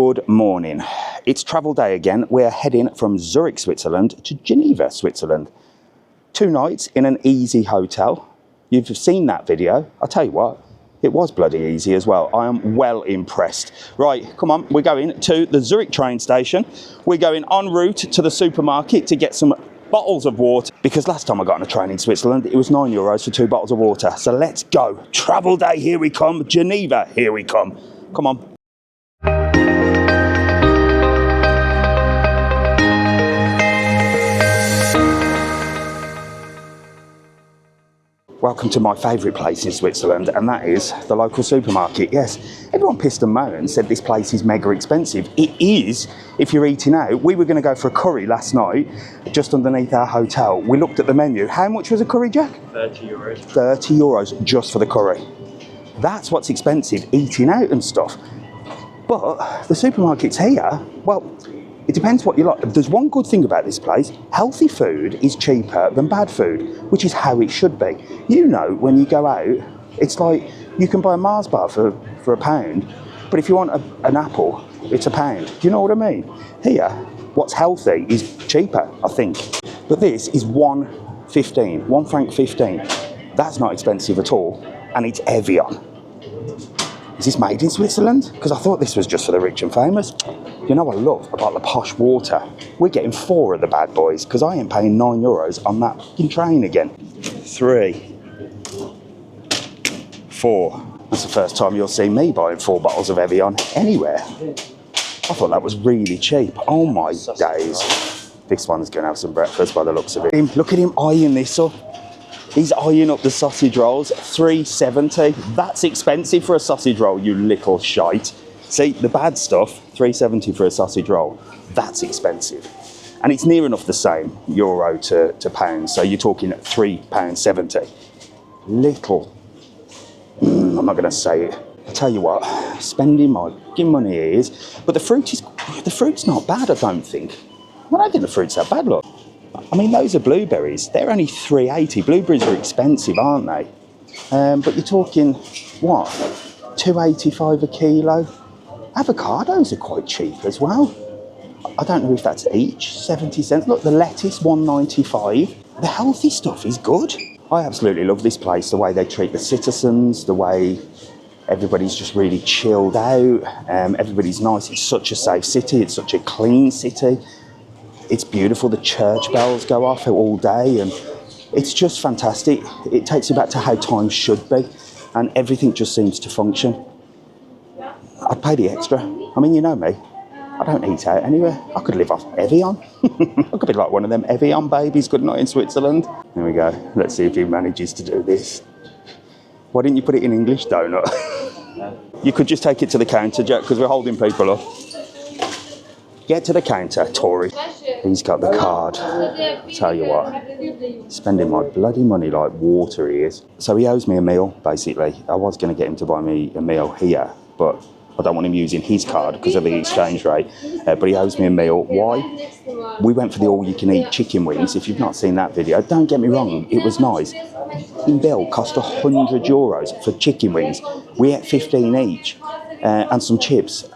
Good morning. It's travel day again. We're heading from Zurich, Switzerland to Geneva, Switzerland. 2 nights in an easy hotel. You've seen that video. I'll tell you what, it was bloody easy as well. I am well impressed. Right, come on, we're going to the Zurich train station. We're going en route to the supermarket to get some bottles of water, because last time I got on a train in Switzerland, it was €9 for 2 bottles of water. So let's go. Travel day, here we come. Geneva, here we come. Come on. Welcome to my favourite place in Switzerland, and that is the local supermarket. Yes, everyone pissed and moaned, said this place is mega expensive. It is if you're eating out. We were going to go for a curry last night, just underneath our hotel. We looked at the menu. How much was a curry, Jack? €30. €30 just for the curry. That's what's expensive, eating out and stuff. But the supermarkets here, well, it depends what you like. There's one good thing about this place. Healthy food is cheaper than bad food, which is how it should be. You know, when you go out, it's like you can buy a Mars bar for £1, but if you want an apple, it's £1. Do you know what I mean? Here, what's healthy is cheaper, I think. But this is £1.15. That's not expensive at all, and it's Evian. Is this made in Switzerland? Because I thought this was just for the rich and famous. You know what I love about the posh water? We're getting 4 of the bad boys, because I ain't paying €9 on that fucking train again. 3, 4. That's the first time you'll see me buying 4 bottles of Evian anywhere. I thought that was really cheap. Oh my days. This one's going to have some breakfast by the looks of it. Look at him eyeing this up. He's eyeing up the sausage rolls. $3.70. That's expensive for a sausage roll, you little shite. See, the bad stuff, $3.70 for a sausage roll. That's expensive. And it's near enough the same, euro to pounds. So you're talking £3.70. Little. I'm not going to say it. I'll tell you what, spending my money is. But the fruit's not bad, I don't think. I don't think the fruit's that bad, look. I mean, those are blueberries. They're only $3.80. Blueberries are expensive, aren't they? But you're talking, what, $2.85 a kilo? Avocados are quite cheap as well. I don't know if that's each, 70 cents. Look, the lettuce, $1.95. The healthy stuff is good. I absolutely love this place, the way they treat the citizens, the way everybody's just really chilled out. Everybody's nice. It's such a safe city. It's such a clean city. It's beautiful. The church bells go off all day, and it's just fantastic. It takes you back to how time should be, and everything just seems to function. I'd pay the extra. I mean, you know me. I don't eat out anywhere. I could live off Evian. I could be like one of them Evian babies, couldn't I, in Switzerland? There we go. Let's see if he manages to do this. Why didn't you put it in English, donut? No. You could just take it to the counter, Jack, because we're holding people up. Get to the counter, Tory. He's got the card. Tell you what, spending my bloody money like water he is. So he owes me a meal, basically. I was going to get him to buy me a meal here, but I don't want him using his card because of the exchange rate. But he owes me a meal. Why? We went for the all-you-can-eat chicken wings. If you've not seen that video, don't get me wrong, it was nice. The bill cost €100 for chicken wings. We ate 15 each, and some chips.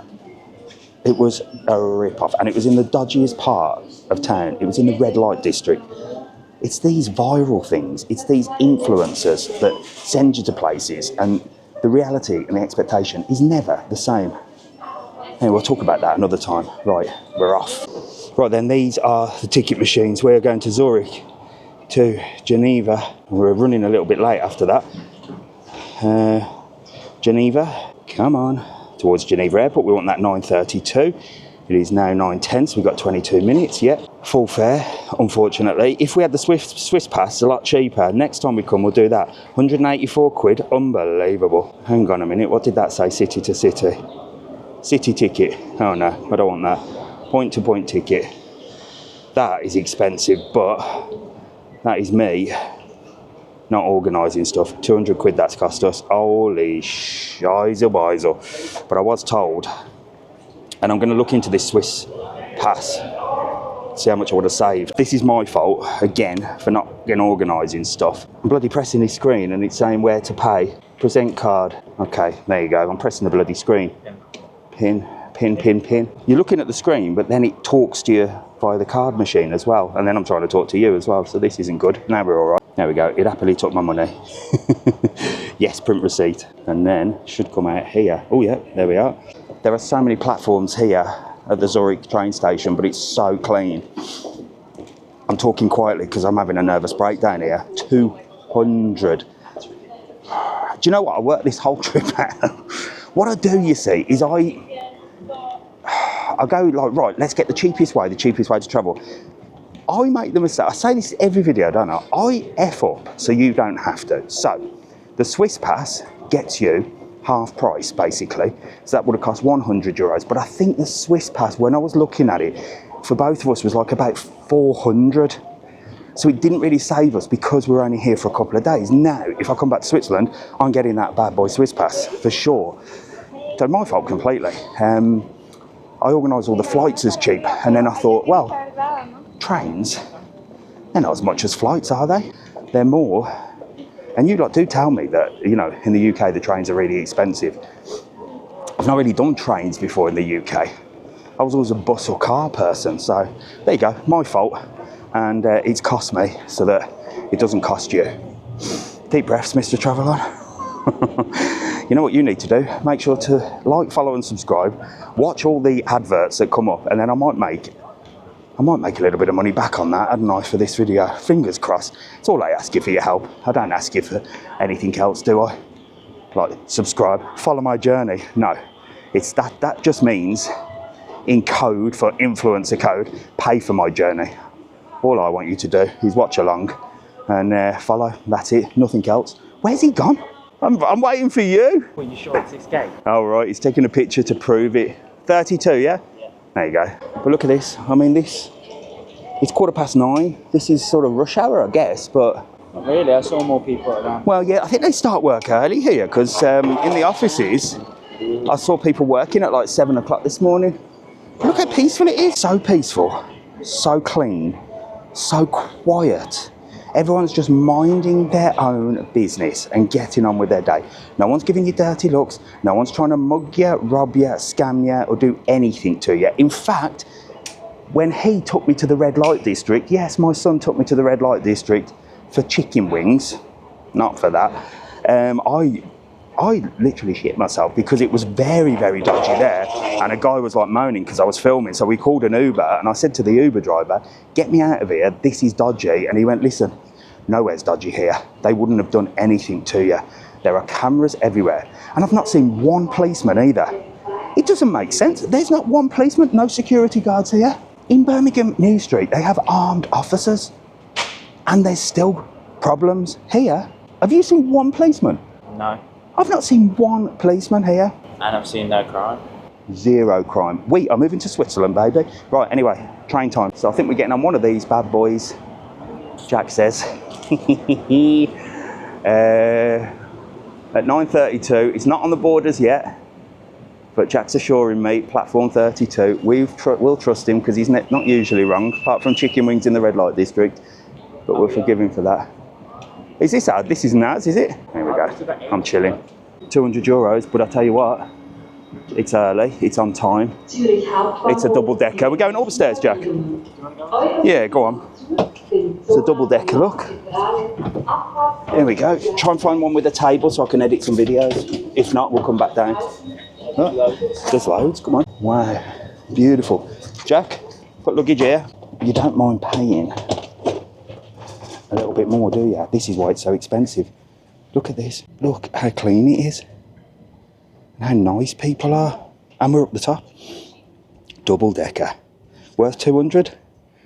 It was a rip-off, and it was in the dodgiest part of town. It was in the red light district. It's these viral things, it's these influencers that send you to places, and the reality and the expectation is never the same. Anyway, we'll talk about that another time. Right, we're off. Right then, these are the ticket machines. We're going to Zurich to Geneva. We're running a little bit late after that. Geneva, come on. Towards Geneva Airport. We want that 9:32. It is now 9:10, so we've got 22 minutes. Yep, full fare, unfortunately. If we had the Swiss pass, a lot cheaper. Next time we come, we'll do that. 184 quid, unbelievable. Hang on a minute, what did that say? City to city. City ticket. Oh no, I don't want that. Point to point ticket. That is expensive, but that is me not organising stuff. 200 quid that's cost us. Holy shizzle-bizzle. But I was told, and I'm going to look into this Swiss pass, see how much I would have saved. This is my fault, again, for not getting organising stuff. I'm bloody pressing this screen and it's saying where to pay. Present card. Okay, there you go. I'm pressing the bloody screen. Pin pin. You're looking at the screen, but then it talks to you via the card machine as well. And then I'm trying to talk to you as well. So this isn't good. Now we're all right. There we go. It happily took my money. Yes, print receipt. And then should come out here. Oh yeah, there we are. There are so many platforms here at the Zurich train station, but it's so clean. I'm talking quietly because I'm having a nervous breakdown here. 200. Do you know what? I worked this whole trip out. What I do, you see, is I go like, right, let's get the cheapest way to travel. I make the mistake, I say this every video, don't I? I F up so you don't have to. So, the Swiss pass gets you half price, basically. So that would have cost 100 euros. But I think the Swiss pass, when I was looking at it, for both of us was like about 400. So it didn't really save us because we were only here for a couple of days. Now, if I come back to Switzerland, I'm getting that bad boy Swiss pass, for sure. So my fault completely. I organised all the flights as cheap, and then I thought, well, trains, they're not as much as flights, are they? They're more. And you lot do tell me that, you know, in the UK, the trains are really expensive. I've not really done trains before in the UK. I was always a bus or car person, so there you go, my fault. And it's cost me so that it doesn't cost you. Deep breaths, Mr. Traveller. You know what you need to do? Make sure to like, follow and subscribe. Watch all the adverts that come up, and then I might make a little bit of money back on that, hadn't I, for this video? Fingers crossed. It's all I ask you for your help. I don't ask you for anything else, do I? Like, subscribe, follow my journey. No, it's that just means in code, for influencer code, pay for my journey. All I want you to do is watch along and follow. That's it, nothing else. Where's he gone? I'm waiting for you. Well, you sure it's escape? All right, he's taking a picture to prove it. 32, yeah? Yeah. There you go. But look at this. I mean, it's 9:15. This is sort of rush hour, I guess, but... Not really, I saw more people around. Well, yeah, I think they start work early here, because in the offices, I saw people working at like 7 o'clock this morning. Look how peaceful it is. So peaceful, so clean, so quiet. Everyone's just minding their own business and getting on with their day. No one's giving you dirty looks. No one's trying to mug you, rob you, scam you, or do anything to you. In fact, when he took me to the red light district, yes, my son took me to the red light district for chicken wings, not for that. I literally shit myself because it was very, very dodgy there. And a guy was like moaning because I was filming. So we called an Uber and I said to the Uber driver, get me out of here, this is dodgy. And he went, listen, nowhere's dodgy here. They wouldn't have done anything to you. There are cameras everywhere. And I've not seen one policeman either. It doesn't make sense. There's not one policeman, no security guards here. In Birmingham New Street, they have armed officers. And there's still problems here. Have you seen one policeman? No. I've not seen one policeman here. And I've seen no crime. Zero crime. We are moving to Switzerland, baby. Right, anyway, train time. So I think we're getting on one of these bad boys, Jack says. At 9:32, it's not on the borders yet, but Jack's assuring me, platform 32, we'll trust him because he's not usually wrong, apart from chicken wings in the red light district, but we'll forgive him for that. Is this ours? This isn't ours, is it? There we go. I'm chilling. 200 euros, but I tell you what, it's early, it's on time. It's a double decker. We're going upstairs, Jack. Yeah, go on. It's a double decker, look. There we go. Try and find one with a table so I can edit some videos. If not, we'll come back down. Oh, there's loads, come on. Wow, beautiful. Jack, put luggage here. You don't mind paying a little bit more, do you? This is why it's so expensive. Look at this. Look how clean it is. And how nice people are. And we're up the top. Double decker. Worth 200?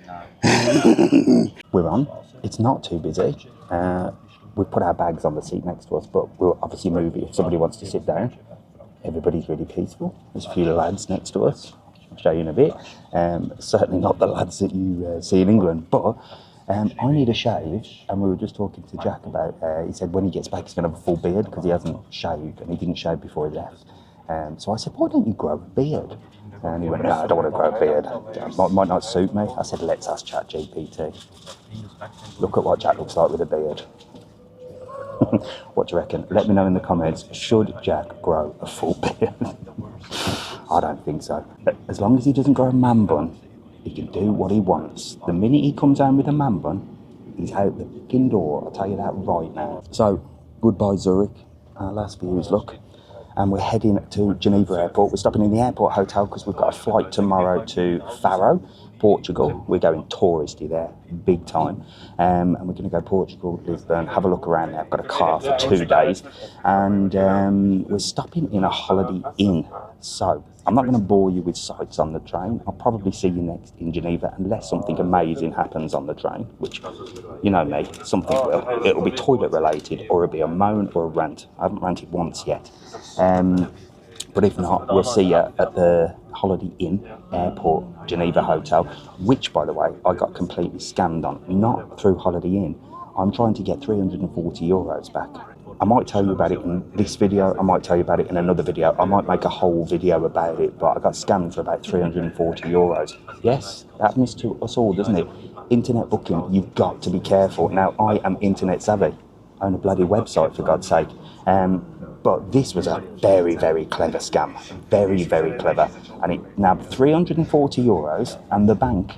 No. We're on. It's not too busy. We've put our bags on the seat next to us, but we'll obviously move it if somebody wants to sit down. Everybody's really peaceful. There's a few lads next to us. I'll show you in a bit. Certainly not the lads that you see in England, but I need a shave, and we were just talking to Jack about, he said when he gets back he's going to have a full beard because he hasn't shaved, and he didn't shave before he left. So I said, why don't you grow a beard? And he went, no, I don't want to grow a beard. It might not suit me. I said, let's ask ChatGPT. Look at what Jack looks like with a beard. What do you reckon? Let me know in the comments, should Jack grow a full beard? I don't think so. But as long as he doesn't grow a man bun, he can do what he wants. The minute he comes home with a man bun, he's out the fucking door. I'll tell you that right now. So, goodbye Zurich. Our last views, look. And we're heading to Geneva Airport. We're stopping in the airport hotel because we've got a flight tomorrow to Faro, Portugal. We're going touristy there, big time. And we're going to go Portugal, Lisbon, have a look around there. I've got a car for 2 days. And we're stopping in a Holiday Inn. So, I'm not going to bore you with sights on the train. I'll probably see you next in Geneva unless something amazing happens on the train, which, you know me, something will. It'll be toilet related, or it'll be a moan or a rant. I haven't ranted once yet. But if not, we'll see you at the Holiday Inn Airport Geneva Hotel, which, by the way, I got completely scammed on. Not through Holiday Inn. I'm trying to get €340 back. I might tell you about it in this video, I might tell you about it in another video, I might make a whole video about it, but I got scammed for about €340. Yes, that happens to us all, doesn't it? Internet booking, you've got to be careful. Now, I am internet savvy. I own a bloody website, for God's sake. But this was a very, very clever scam. Very, very clever. And it nabbed €340, and the bank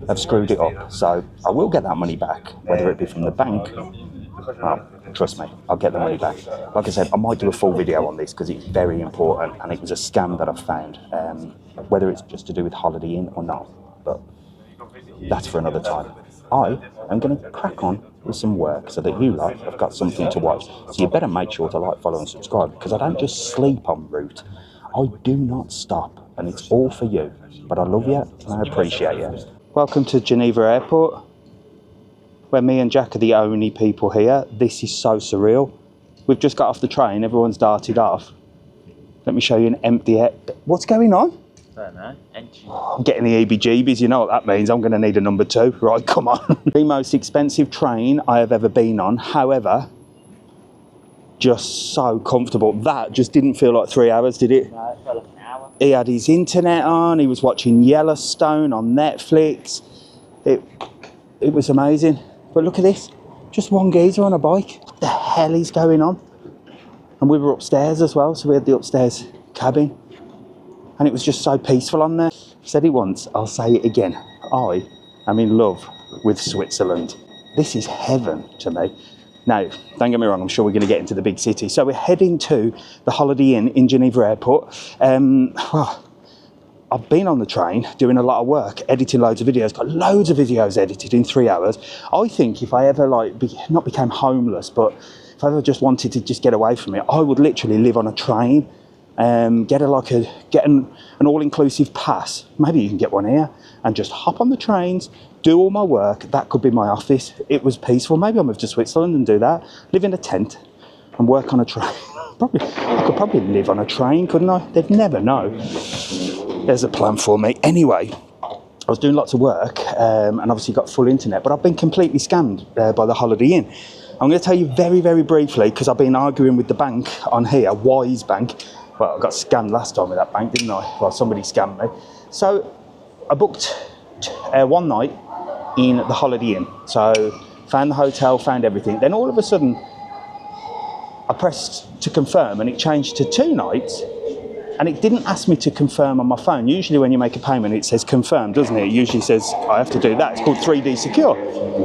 have screwed it up. So I will get that money back, whether it be from the bank. Well, trust me, I'll get the money back. Like I said, I might do a full video on this because it's very important, and it was a scam that I found, whether it's just to do with Holiday Inn or not, but that's for another time. I am going to crack on with some work so that you lot have got something to watch. So you better make sure to like, follow and subscribe, because I don't just sleep en route. I do not stop, and it's all for you. But I love you and I appreciate you. Welcome to Geneva Airport, where me and Jack are the only people here. This is so surreal. We've just got off the train, everyone's darted off. Let me show you an empty air. What's going on? I don't know. Engine. I'm getting the EBGBs, you know what that means. I'm going to need a number 2. Right, come on. The most expensive train I have ever been on. However, just so comfortable. That just didn't feel like 3 hours, did it? No, it felt like an hour. He had his internet on, he was watching Yellowstone on Netflix. It was amazing. But look at this, just one geezer on a bike. What the hell is going on? And we were upstairs as well, so we had the upstairs cabin. And it was just so peaceful on there. I've said it once, I'll say it again. I am in love with Switzerland. This is heaven to me. Now, don't get me wrong, I'm sure we're going to get into the big city. So we're heading to the Holiday Inn in Geneva Airport. Well, I've been on the train doing a lot of work, editing loads of videos, got loads of videos edited in 3 hours. I think if I ever not became homeless, but if I ever just wanted to just get away from it, I would literally live on a train, get an all-inclusive pass. Maybe you can get one here, and just hop on the trains, do all my work. That could be my office. It was peaceful. Maybe I'll move to Switzerland and do that. Live in a tent and work on a train. I could probably live on a train, couldn't I? They'd never know. There's a plan for me. Anyway, I was doing lots of work and obviously got full internet, but I've been completely scammed by the Holiday Inn. I'm going to tell you very, very briefly, because I've been arguing with the bank on here, Whizz Bank. Well, I got scammed last time with that bank, didn't I? Well, somebody scammed me. So I booked one night in the Holiday Inn. So found the hotel, found everything. Then all of a sudden, I pressed to confirm and it changed to 2 nights. And it didn't ask me to confirm on my phone. Usually when you make a payment, it says confirm, doesn't it? It usually says I have to do that. It's called 3D Secure.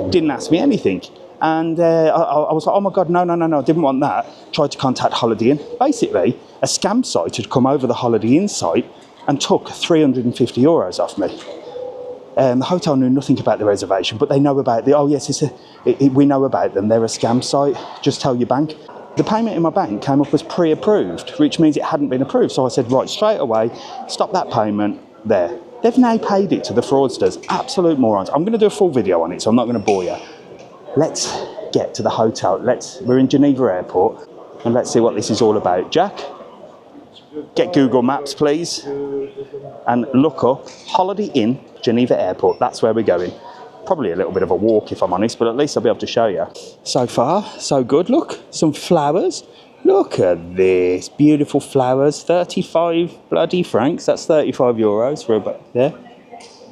Didn't ask me anything. And I was like, oh my God, no, I didn't want that. Tried to contact Holiday Inn. Basically, a scam site had come over the Holiday Inn site and took €350 off me. The hotel knew nothing about the reservation, but they know about we know about them. They're a scam site. Just tell your bank. The payment in my bank came up as pre-approved, which means it hadn't been approved. So I said, right, straight away, stop that payment there. They've now paid it to the fraudsters. Absolute morons. I'm going to do a full video on it, so I'm not going to bore you. Let's get to the hotel. We're in Geneva Airport, and let's see what this is all about. Jack, get Google Maps, please, and look up Holiday Inn, Geneva Airport. That's where we're going. Probably a little bit of a walk, if I'm honest, but at least I'll be able to show you. So far, so good. Look, some flowers. Look at this, beautiful flowers. 35 bloody francs. That's €35 for about there.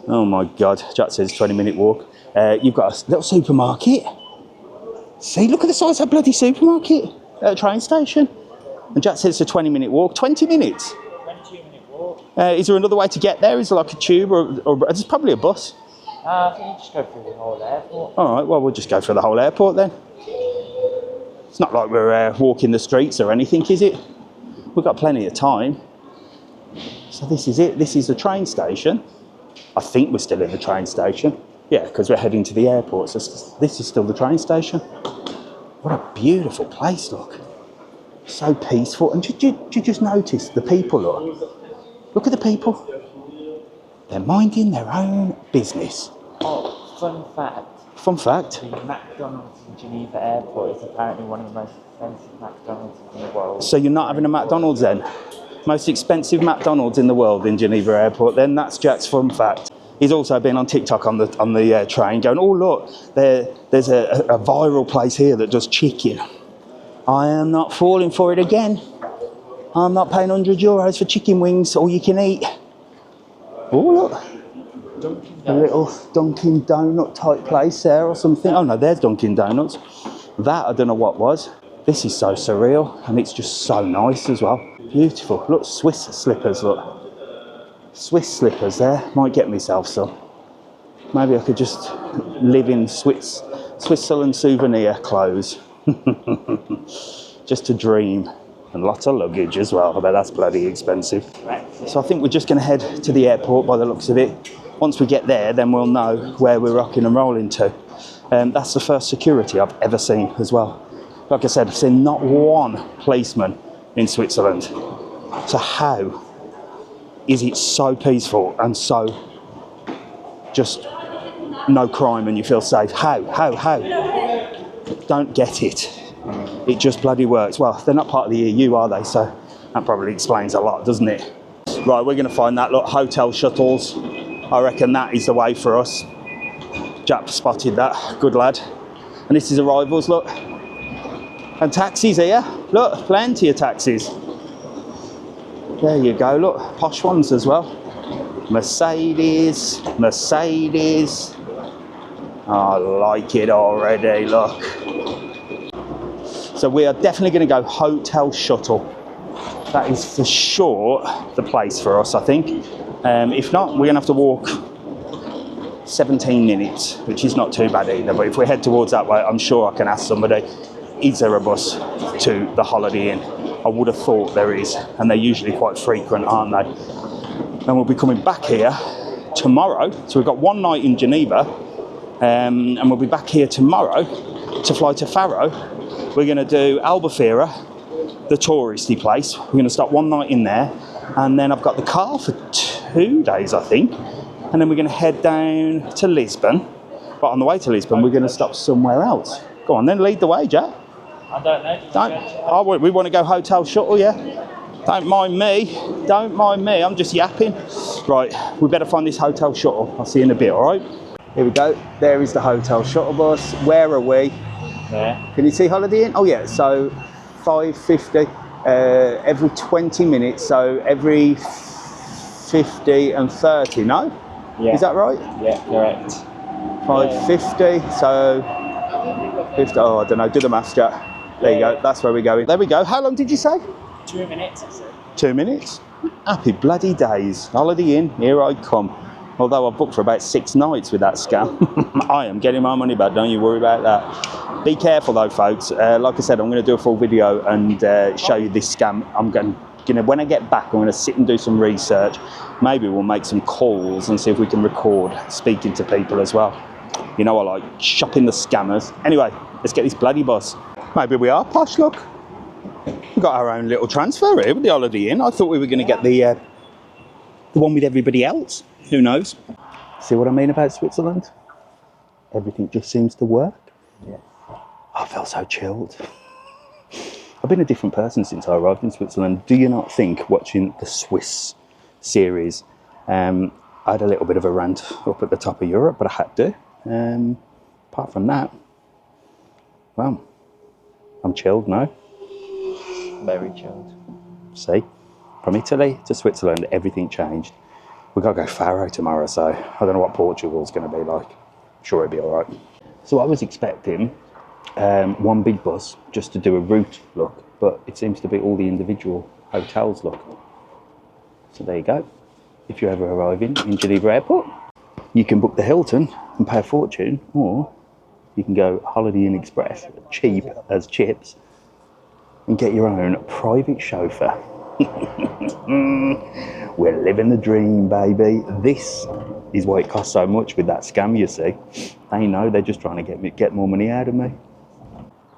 Oh my God, Jack says 20-minute walk. You've got a little supermarket. See, look at the size of that bloody supermarket at a train station. And Jack says it's a 20-minute walk. 20 minutes. 22-minute walk. Is there another way to get there? Is there like a tube or there's probably a bus? I think you just go through the whole airport. All right, well, we'll just go for the whole airport then. It's not like we're walking the streets or anything, is it? We've got plenty of time. So this is it. This is the train station. I think we're still in the train station. Yeah, because we're heading to the airport. So this is still the train station. What a beautiful place, look. So peaceful. And did you just notice the people, look? Look at the people. They're minding their own business. Oh, fun fact. Fun fact. The McDonald's in Geneva Airport is apparently one of the most expensive McDonald's in the world. So you're not having a McDonald's then? Most expensive McDonald's in the world in Geneva Airport. Then that's Jack's fun fact. He's also been on TikTok on the train going, oh look, there's a viral place here that does chicken. I am not falling for it again. I'm not paying €100 for chicken wings, all you can eat. Oh look, a little Dunkin' Donut type place there or something. Oh no, there's Dunkin' Donuts. That I don't know what was. This is so surreal and it's just so nice as well. Beautiful. Look, Swiss slippers, look. Swiss slippers there. Might get myself some. Maybe I could just live in Switzerland souvenir clothes. Just a dream. And lots of luggage as well. I bet that's bloody expensive. So I think we're just going to head to the airport by the looks of it. Once we get there, then we'll know where we're rocking and rolling to. That's the first security I've ever seen as well. Like I said, I've seen not one policeman in Switzerland. So how is it so peaceful and so just no crime and you feel safe? How? Don't get it. It just bloody works. Well, they're not part of the EU, are they? So that probably explains a lot, doesn't it? Right, we're going to find that, look, hotel shuttles. I reckon that is the way for us. Jack spotted that, good lad. And this is arrivals, look. And taxis here, look, plenty of taxis. There you go, look, posh ones as well. Mercedes. I like it already, look. So we are definitely going to go hotel shuttle. That is for sure the place for us, I think. If not, we're going to have to walk 17 minutes, which is not too bad either. But if we head towards that way, I'm sure I can ask somebody, is there a bus to the Holiday Inn? I would have thought there is, and they're usually quite frequent, aren't they? And we'll be coming back here tomorrow. So we've got one night in Geneva, and we'll be back here tomorrow to fly to Faro. We're going to do Albufeira, the touristy place. We're going to stop one night in there, and then I've got the car for 2 days, I think. And then we're going to head down to Lisbon. But on the way to Lisbon, we're going to stop somewhere else. Go on, then lead the way, Jack. I don't know. We want to go hotel shuttle, yeah? Don't mind me. I'm just yapping. Right, we better find this hotel shuttle. I'll see you in a bit, all right? Here we go. There is the hotel shuttle bus. Where are we? There. Can you see Holiday Inn? Oh yeah, so 5:50 every 20 minutes, so every 50 and 30, no? Yeah. Is that right? Yeah, correct. 5:50, so 50, oh, I don't know, do the maths, Jack. There you go, that's where we're going. There we go. How long did you say? 2 minutes, I said. 2 minutes? Happy bloody days. Holiday Inn, here I come. Although I've booked for about 6 nights with that scam. I am getting my money back, don't you worry about that. Be careful though, folks. Like I said, I'm going to do a full video and show you this scam. I'm going to, when I get back, I'm going to sit and do some research. Maybe we'll make some calls and see if we can record speaking to people as well. You know, I like shopping the scammers. Anyway, let's get this bloody bus. Maybe we are posh, look. We've got our own little transfer here with the Holiday Inn. I thought we were going to get the one with everybody else. Who knows? See what I mean about Switzerland? Everything just seems to work. Yeah. I feel so chilled. I've been a different person since I arrived in Switzerland. Do you not think, watching the Swiss series, I had a little bit of a rant up at the top of Europe, but I had to. Apart from that, well, I'm chilled now. Very chilled. See, from Italy to Switzerland, everything changed. We've got to go Faro tomorrow, so I don't know what Portugal's going to be like. I'm sure it'll be all right. So I was expecting one big bus just to do a route look, but it seems to be all the individual hotels look. So there you go. if you're ever arriving in Geneva Airport. You can book the Hilton and pay a fortune, or you can go Holiday Inn Express, cheap as chips, and get your own private chauffeur. We're living the dream, baby. This is why it costs so much with that scam, you see. They know they're just trying to get more money out of me.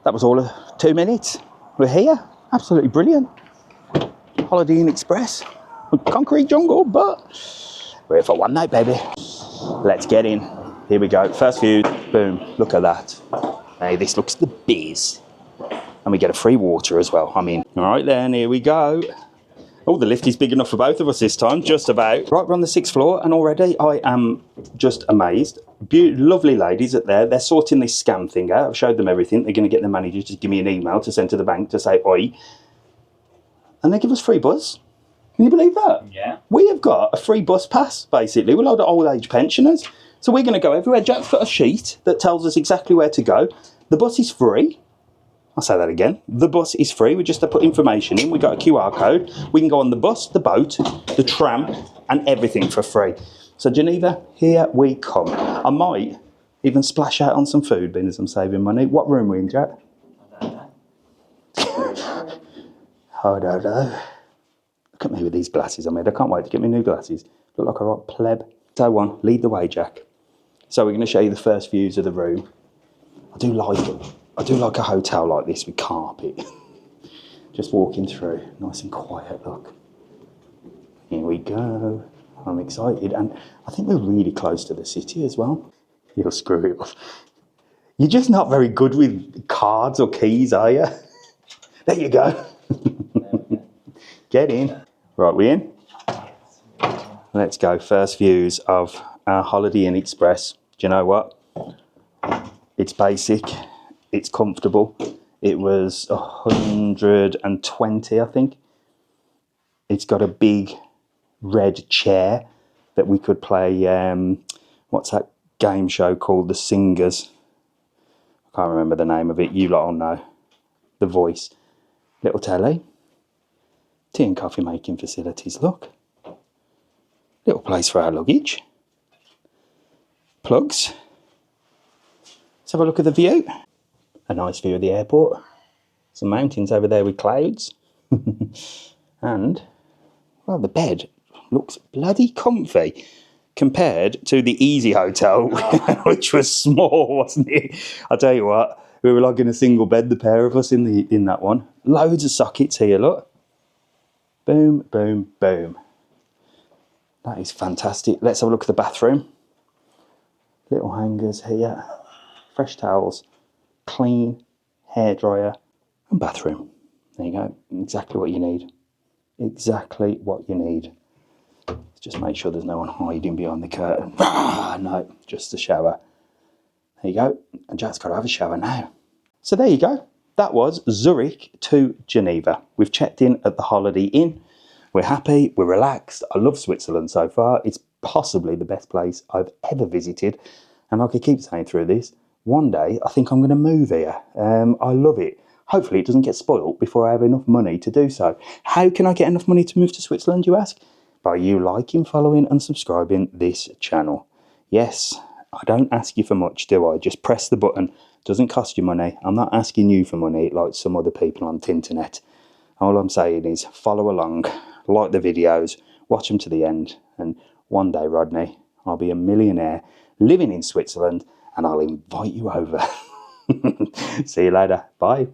That was all of 2 minutes. We're here. Absolutely brilliant. Holiday Inn Express. Concrete jungle, but we're here for one night, baby. Let's get in. Here we go. First view. Boom. Look at that. Hey, this looks the biz. And we get a free water as well. I mean, all right then, here we go. Oh, the lift is big enough for both of us this time, just about. Right, we're on the 6th floor, and already I am just amazed. Lovely ladies at there. They're sorting this scam thing out. I've showed them everything. They're going to get the manager to give me an email to send to the bank to say, oi. And they give us free bus. Can you believe that? Yeah. We have got a free bus pass, basically. We're a lot of old age pensioners. So we're going to go everywhere. Jack's got a sheet that tells us exactly where to go. The bus is free. I'll say that again. The bus is free. We just have to put information in. We got a QR code. We can go on the bus, the boat, the tram, and everything for free. So Geneva, here we come. I might even splash out on some food, being as I'm saving money. What room are we in, Jack? I don't know. I don't know. Look at me with these glasses I made. I can't wait to get me new glasses. Look like a right pleb. So on, lead the way, Jack. So we're going to show you the first views of the room. I do like a hotel like this with carpet. Just walking through, nice and quiet, look. Here we go. I'm excited, and I think we're really close to the city as well. You'll screw it up. You're just not very good with cards or keys, are you? There you go. Get in. Right, we in? Let's go. First views of our Holiday Inn Express. Do you know what? It's basic. It's comfortable. It was 120, I think. It's got a big red chair that we could play, what's that game show called? The Singers. I can't remember the name of it. You lot all know. The Voice. Little telly. Tea and coffee making facilities, look. Little place for our luggage. Plugs. Let's have a look at the view. A nice view of the airport. Some mountains over there with clouds. And, well, the bed looks bloody comfy compared to the Easy Hotel, which was small, wasn't it? I'll tell you what, we were like in a single bed, the pair of us in that one. Loads of sockets here, look. Boom, boom, boom. That is fantastic. Let's have a look at the bathroom. Little hangers here. Fresh towels. Clean hairdryer and bathroom. There you go. Exactly what you need. Exactly what you need. Just make sure there's no one hiding behind the curtain. No, just the shower. There you go. And Jack's got to have a shower now. So there you go. That was Zurich to Geneva. We've checked in at the Holiday Inn. We're happy. We're relaxed. I love Switzerland so far. It's possibly the best place I've ever visited. And like I keep saying through this, one day I think I'm going to move here. I love it. Hopefully it doesn't get spoilt before I have enough money to do so. How can I get enough money to move to Switzerland, you ask? By you liking, following and subscribing this channel. Yes, I don't ask you for much, do I? Just press the button. Doesn't cost you money. I'm not asking you for money like some other people on the internet. All I'm saying is follow along, like the videos, watch them to the end, and one day, Rodney, I'll be a millionaire living in Switzerland and I'll invite you over. See you later. Bye.